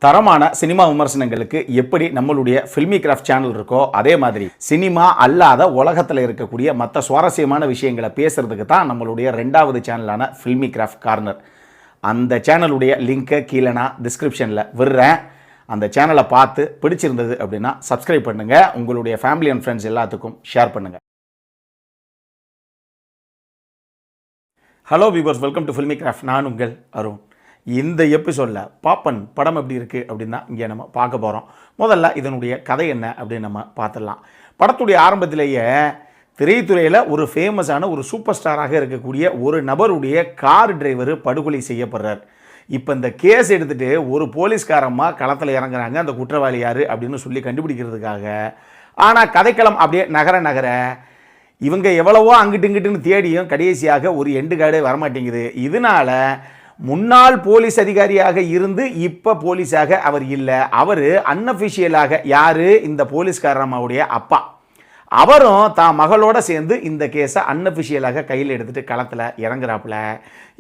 தரமான சினிமா விமர்சனங்களுக்கு எப்படி நம்மளுடைய ஃபில்மி கிராஃப்ட் சேனல் இருக்கோ அதே மாதிரி சினிமா அல்லாத உலகத்தில் இருக்கக்கூடிய மற்ற சுவாரஸ்யமான விஷயங்களை பேசுறதுக்கு தான் நம்மளுடைய ரெண்டாவது சேனலான ஃபில்மி கிராஃப்ட் கார்னர். அந்த சேனலுடைய லிங்கை கீழே நான் டிஸ்கிரிப்ஷனில் விடுறேன். அந்த சேனலை பார்த்து பிடிச்சிருந்தது அப்படின்னா சப்ஸ்கிரைப் பண்ணுங்கள், உங்களுடைய ஃபேமிலி அண்ட் ஃப்ரெண்ட்ஸ் எல்லாத்துக்கும் ஷேர் பண்ணுங்கள். Hello viewers, welcome to filmi craft. நான் உங்கள் அருண். இந்த எபிசோடில் பாப்பன் படம் எப்படி இருக்குது அப்படின்னா இங்கே நம்ம பார்க்க போகிறோம். முதல்ல இதனுடைய கதை என்ன அப்படின்னு நம்ம பார்த்துடலாம். படத்துடைய ஆரம்பத்திலேயே திரைத்துறையில் ஒரு ஃபேமஸான ஒரு சூப்பர் ஸ்டாராக இருக்கக்கூடிய ஒரு நபருடைய கார் டிரைவர் படுகொலை செய்யப்படுறார். இப்போ இந்த கேஸ் எடுத்துகிட்டு ஒரு போலீஸ்காரம்மா களத்தில் இறங்குறாங்க, அந்த குற்றவாளி யார் அப்படின்னு சொல்லி கண்டுபிடிக்கிறதுக்காக. ஆனால் கதைக்களம் அப்படியே நகர இவங்க எவ்வளவோ அங்கிட்டு இங்கிட்டுன்னு தேடியும் கடைசியாக ஒரு எண்டு கார்டே வரமாட்டேங்குது. இதனால முன்னாள் போலீஸ் அதிகாரியாக இருந்து இப்போ போலீஸாக அவர் இல்லை, அவர் அன்அஃபிஷியலாக யார், இந்த போலீஸ்காரம்மாவுடைய அப்பா. அவரும் தான் மகளோட சேர்ந்து இந்த கேஸை அன்அஃபிஷியலாக கையில் எடுத்துகிட்டு களத்தில் இறங்குறாப்புல.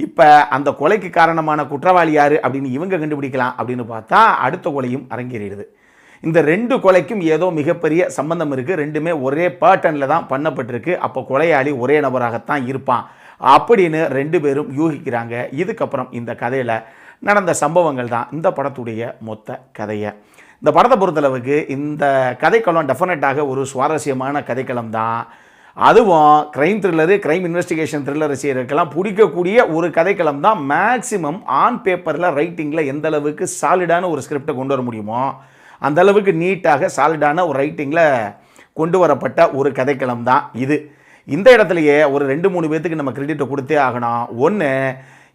இப்போ அந்த கொலைக்கு காரணமான குற்றவாளி யார் அப்படின்னு இவங்க கண்டுபிடிக்கலாம் அப்படின்னு பார்த்தா அடுத்த கொலையும் அரங்கேறிடுது. இந்த ரெண்டு கொலைக்கும் ஏதோ மிகப்பெரிய சம்பந்தம் இருக்குது. ரெண்டுமே ஒரே பேட்டர்னில் தான் பண்ணப்பட்டிருக்கு. அப்போ கொலையாளி ஒரே நபராகத்தான் இருப்பான் அப்படின்னு ரெண்டு பேரும் யூகிக்கிறாங்க. இதுக்கப்புறம் இந்த கதையில் நடந்த சம்பவங்கள் தான் இந்த படத்துடைய மொத்த கதையை. இந்த படத்தை பொறுத்தளவுக்கு இந்த கதைக்களம் டெஃபினட்டாக ஒரு சுவாரஸ்யமான கதைக்களம் தான். அதுவும் crime thriller, crime investigation thriller செய்கிறதுக்கெல்லாம் பிடிக்கக்கூடிய ஒரு கதைக்களம் தான். மேக்சிமம் ஆன் பேப்பரில் ரைட்டிங்கில் எந்த அளவுக்கு சாலிடான ஒரு ஸ்கிரிப்டை கொண்டு வர முடியுமோ அந்த அளவுக்கு நீட்டாக சாலிடான ஒரு ரைட்டிங்கில் கொண்டு வரப்பட்ட ஒரு கதைக்களம் தான் இது. இந்த இடத்துலையே ஒரு 2-3 பேர்த்துக்கு நம்ம கிரெடிட்டை கொடுத்தே ஆகணும். ஒன்று,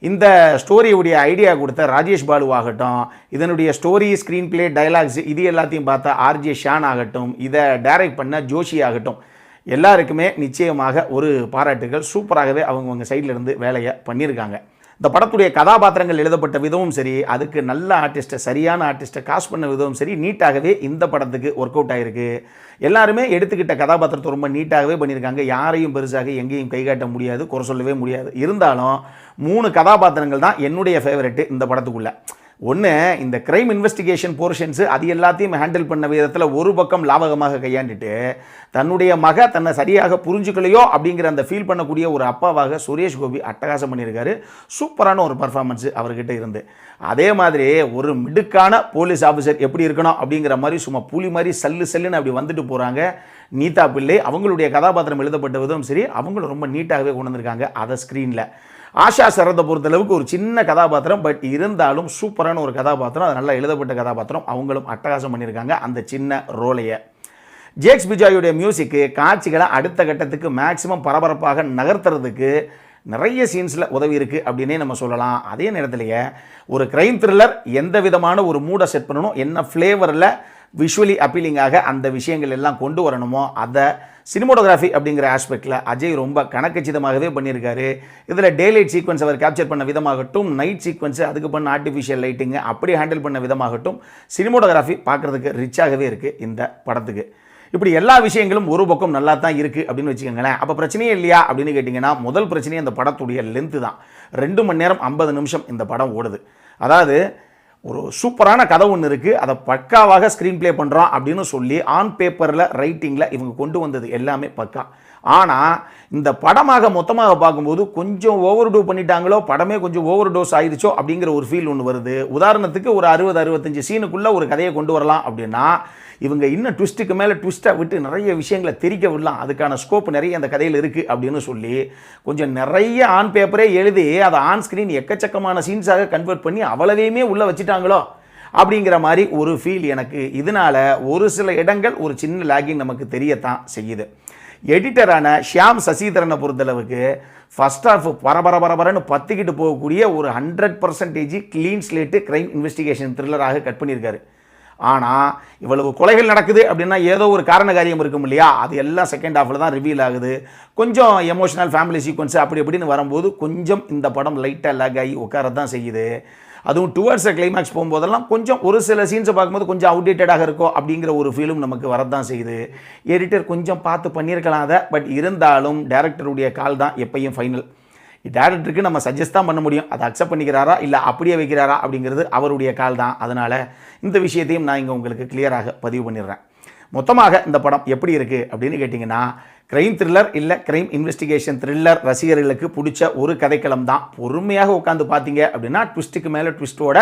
இந்த ஸ்டோரியுடைய ஐடியா கொடுத்த ராஜேஷ் பாலு ஆகட்டும், இதனுடைய ஸ்டோரி, ஸ்க்ரீன் பிளே, டைலாக்ஸ் இது எல்லாத்தையும் பார்த்தா ஆர்ஜே ஷான் ஆகட்டும், இதை டைரக்ட் பண்ண ஜோஷி ஆகட்டும், எல்லாருக்குமே நிச்சயமாக ஒரு பாராட்டுகள். சூப்பராகவே அவங்கவுங்க சைடில் இருந்து வேலையை பண்ணியிருக்காங்க. இந்த படத்துடைய கதாபாத்திரங்கள் எழுதப்பட்ட விதமும் சரி, அதுக்கு நல்ல ஆர்டிஸ்ட்டை, சரியான ஆர்டிஸ்ட்டை காஸ்ட் பண்ண விதமும் சரி, நீட்டாகவே இந்த படத்துக்கு ஒர்க் அவுட் ஆகிருக்கு. எல்லாருமே எடுத்துக்கிட்ட கதாபாத்திரத்தை ரொம்ப நீட்டாகவே பண்ணியிருக்காங்க. யாரையும் பெருசாக எங்கேயும் கை காட்ட முடியாது, குறை சொல்லவே முடியாது. இருந்தாலும் 3 கதாபாத்திரங்கள் தான் என்னுடைய ஃபேவரெட்டு இந்த படத்துக்குள்ளே. ஒன்று, இந்த க்ரைம் இன்வெஸ்டிகேஷன் போர்ஷன்ஸு அது எல்லாத்தையும் ஹேண்டில் பண்ண விதத்தில் ஒரு பக்கம் லாபகமாக கையாண்டுட்டு தன்னுடைய தன்னை சரியாக புரிஞ்சுக்கலையோ அப்படிங்கிற அந்த ஃபீல் பண்ணக்கூடிய ஒரு அப்பாவாக சுரேஷ் கோபி அட்டகாசம் பண்ணியிருக்காரு. சூப்பரான ஒரு பர்ஃபார்மன்ஸு அவர்கிட்ட இருந்து. அதே மாதிரி ஒரு மிடுக்கான போலீஸ் ஆஃபீஸர் எப்படி இருக்கணும் அப்படிங்கிற மாதிரி சும்மா புலி மாதிரி சல்லுன்னு அப்படி வந்துட்டு போகிறாங்க நீதா பிள்ளை. அவங்களுடைய கதாபாத்திரம் எழுதப்பட்ட விதம் சரி, அவங்களும் ரொம்ப நீட்டாகவே கொண்டு வந்திருக்காங்க அதை ஸ்க்ரீனில். ஆஷா சரத்தை பொறுத்தளவுக்கு ஒரு சின்ன கதாபாத்திரம், பட் இருந்தாலும் சூப்பரான ஒரு கதாபாத்திரம், அது நல்லா எழுதப்பட்ட கதாபாத்திரம். அவங்களும் அட்டகாசம் பண்ணியிருக்காங்க அந்த சின்ன ரோலையை. ஜேக்ஸ் பிஜாயுடைய மியூசிக்கு காட்சிகளை அடுத்த கட்டத்துக்கு மேக்சிமம் பரபரப்பாக நகர்த்துறதுக்கு நிறைய சீன்ஸில் உதவி இருக்குது அப்படின்னே நம்ம சொல்லலாம். அதே நேரத்திலேயே ஒரு க்ரைம் த்ரில்லர் எந்த விதமான ஒரு மூடை செட் பண்ணணும், என்ன ஃப்ளேவரில் விஷுவலி அப்பீலிங்காக அந்த விஷயங்கள் எல்லாம் கொண்டு வரணுமோ அதை சினிமோட்டோகிராஃபி அப்படிங்கிற ஆஸ்பெக்டில் அஜய் ரொம்ப கணக்கச்சிதமாகவே பண்ணியிருக்காரு. இதில் டே லைட் சீக்வன்ஸ் அவர் கேப்சர் பண்ண விதமாகட்டும், நைட் சீக்வன்ஸு அதுக்கு பண்ண ஆர்டிஃபிஷியல் லைட்டிங்கு அப்படி ஹேண்டில் பண்ண விதமாகட்டும், சினிமோட்டோகிராஃபி பார்க்குறதுக்கு ரிச்சாகவே இருக்குது இந்த படத்துக்கு. இப்படி எல்லா விஷயங்களும் ஒரு பக்கம் நல்லா தான் இருக்குது அப்படின்னு வச்சுக்கோங்களேன். அப்போ பிரச்சனையே இல்லையா அப்படின்னு கேட்டிங்கன்னா, முதல் பிரச்சனையே இந்த படத்துடைய லென்த்து தான். 2 மணி நேரம் 50 நிமிஷம் இந்த படம் ஓடுது. அதாவது ஒரு சூப்பரான கதை ஒன்று இருக்குது, அதை பக்காவாக ஸ்க்ரீன் ப்ளே பண்ணுறோம் அப்படின்னு சொல்லி ஆன் பேப்பரில் ரைட்டிங்கில் இவங்க கொண்டு வந்தது எல்லாமே பக்கா. ஆனால் இந்த படமாக மொத்தமாக பார்க்கும்போது கொஞ்சம் ஓவர் டூ பண்ணிட்டாங்களோ, படமே கொஞ்சம் ஓவர் டோஸ் ஆயிடுச்சோ அப்படிங்கிற ஒரு ஃபீல் ஒன்று வருது. உதாரணத்துக்கு ஒரு 60-65 சீனுக்குள்ளே ஒரு கதையை கொண்டு வரலாம் அப்படின்னா இவங்க இன்னும் ட்விஸ்ட்டுக்கு மேலே ட்விஸ்ட்டை விட்டு நிறைய விஷயங்களை தெரிக்க விடலாம், அதுக்கான ஸ்கோப் நிறைய அந்த கதையில் இருக்குது அப்படின்னு சொல்லி கொஞ்சம் நிறைய ஆன் பேப்பரே எழுதி அதை ஆன் ஸ்க்ரீன் எக்கச்சக்கமான சீன்ஸாக கன்வெர்ட் பண்ணி அவ்வளவையுமே உள்ளே வச்சுட்டாங்களோ அப்படிங்கிற மாதிரி ஒரு ஃபீல் எனக்கு. இதனால் ஒரு சில இடங்கள் ஒரு சின்ன லேகிங் நமக்கு தெரியத்தான் செய்யுது. எடிட்டரான ஷியாம் சசிதரனை பொறுத்தளவுக்கு ஃபர்ஸ்ட் ஆஃப் பரபரன்னு பற்றிக்கிட்டு போகக்கூடிய ஒரு 100% க்ளீன் ஸ்லேட்டு க்ரைம் இன்வெஸ்டிகேஷன் த்ரில்லராக கட் பண்ணியிருக்காரு. ஆனால் இவ்வளவு கொலைகள் நடக்குது அப்படின்னா ஏதோ ஒரு காரண காரியம் இருக்கும் இல்லையா, அது எல்லாம் செகண்ட் ஹாஃபில் தான் ரிவீல் ஆகுது. கொஞ்சம் எமோஷனல் ஃபேமிலி சீக்வன்ஸ் அப்படி இப்படின்னு வரும்போது கொஞ்சம் இந்த படம் லைட்டாக லேக் ஆகி உட்காரதான் செய்யுது. அதுவும் டுவர்ட்ஸ் கிளைமேக்ஸ் போகும்போதெல்லாம் கொஞ்சம் ஒரு சில சீன்ஸை பார்க்கும்போது கொஞ்சம் அவுடேட்டடாக இருக்கும் அப்படிங்கிற ஒரு ஃபீலும் நமக்கு வரதான் செய்யுது. எடிட்டர் கொஞ்சம் பார்த்து பண்ணியிருக்கலாம் அதை, பட் இருந்தாலும் டேரக்டருடைய கால் தான் எப்பையும் ஃபைனல். டேரக்டருக்கு நம்ம சஜஸ்ட் தான் பண்ண முடியும். அதை அக்செப்ட் பண்ணிக்கிறாரா இல்லை அப்படியே வைக்கிறாரா அப்படிங்கிறது அவருடைய கால் தான். அதனால் இந்த விஷயத்தையும் நான் இங்கே உங்களுக்கு கிளியராக பதிவு பண்ணிடுறேன். மொத்தமாக இந்த படம் எப்படி இருக்குது அப்படின்னு கேட்டிங்கன்னா, கிரைம் த்ரில்லர் இல்லை கிரைம் இன்வெஸ்டிகேஷன் த்ரில்லர் ரசிகர்களுக்கு பிடிச்ச ஒரு கதைக்களம் தான். பொறுமையாக உட்காந்து பார்த்தீங்க அப்படின்னா ட்விஸ்ட்டுக்கு மேலே ட்விஸ்ட்டோட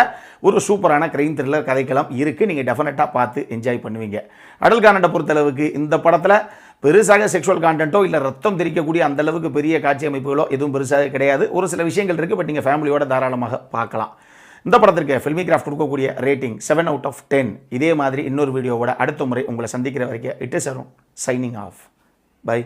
ஒரு சூப்பரான கிரைம் த்ரில்லர் கதைக்களம் இருக்குது. நீங்கள் டெஃபினட்டாக பார்த்து என்ஜாய் பண்ணுவீங்க. அடல் காண்டை பொறுத்தளவுக்கு இந்த படத்தில் பெருசாக செக்ஷுவல் கான்டென்ட்டோ இல்லை ரத்தம் தெரிக்கக்கூடிய அந்தளவுக்கு பெரிய காட்சி அமைப்புகளோ எதுவும் பெருசாக கிடையாது. ஒரு சில விஷயங்கள் இருக்குது, பட் நீங்கள் ஃபேமிலியோட தாராளமாக பார்க்கலாம். இந்த படத்திற்கு ஃபில்மி கிராஃப்ட் கொடுக்கக்கூடிய ரேட்டிங் 7/10. இதே மாதிரி இன்னொரு வீடியோவோட அடுத்த முறை உங்களை சந்திக்கிற வரைக்கும் it is Arun signing off. By.